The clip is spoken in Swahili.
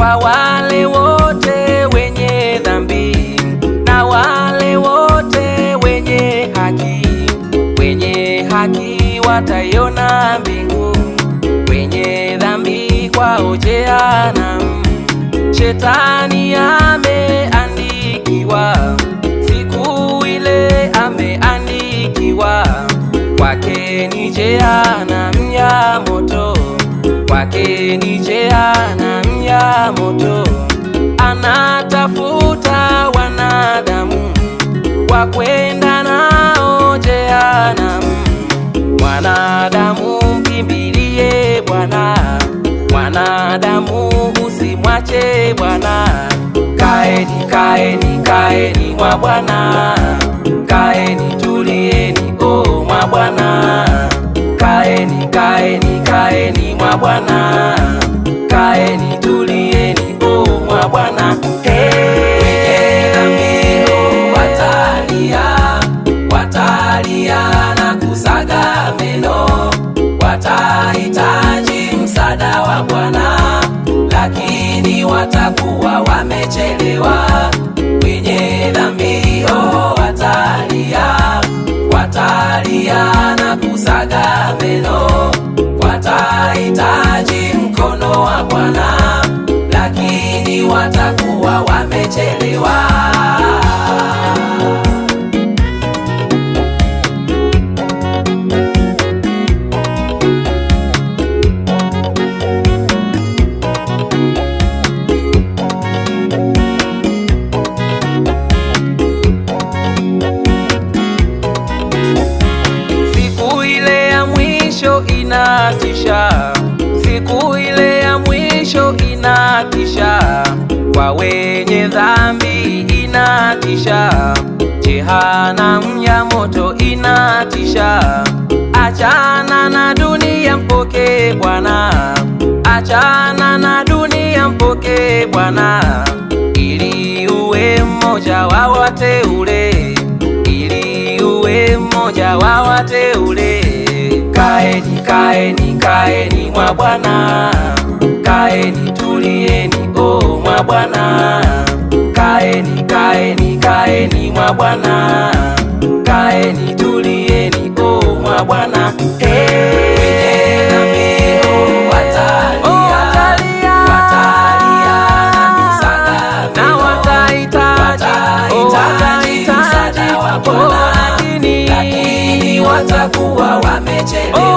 kwa wale wote wenye dhambi na wale wote wenye haki. Wenye haki wataiona mbingu, wenye dhambi kwao jehanamu. Shetani ameandikiwa, siku ile ameandikiwa, kwake ni jehanamu ya moto, kwake ni jehanamu ya moto. Anatafuta wanadamu wa kwenda nao jehanamu. Mwanadamu mkimbilie Bwana, mwanadamu usimwache Bwana. Kaeni, kaeni, kaeni mwa Bwana, kaeni tulieni o mwa Bwana. Kaeni, kaeni, kaeni mwa Bwana, kaeni tulieni o mwa Bwana. Wenye dhambi watalia, watalia na kusaga meno, watahitaji msaada wa Bwana, lakini watakuwa wamechelewa. Wenye dhambi watalia, watalia na kusaga meno, watahitaji mkono wa Bwana, lakini watakuwa wamechelewa. Inatisha, siku ile ya mwisho inatisha, kwa wenye dhambi inatisha, jehanamu ya moto inatisha. Achana na dunia, mpokee Bwana, achana na dunia, mpokee Bwana, ili uwe mmoja wa wateule, ili uwe mmoja wa wateule. Kaeni, kaeni, kaeni mwa Bwana, kaeni tulieni o mwa Bwana. Kaeni, kaeni, kaeni mwa Bwana, kaeni tulieni o mwa Bwana. Wenye dhambi watalia, watalia na watahitaji msaada wa Bwana, lakini watakuwa wamechelewa.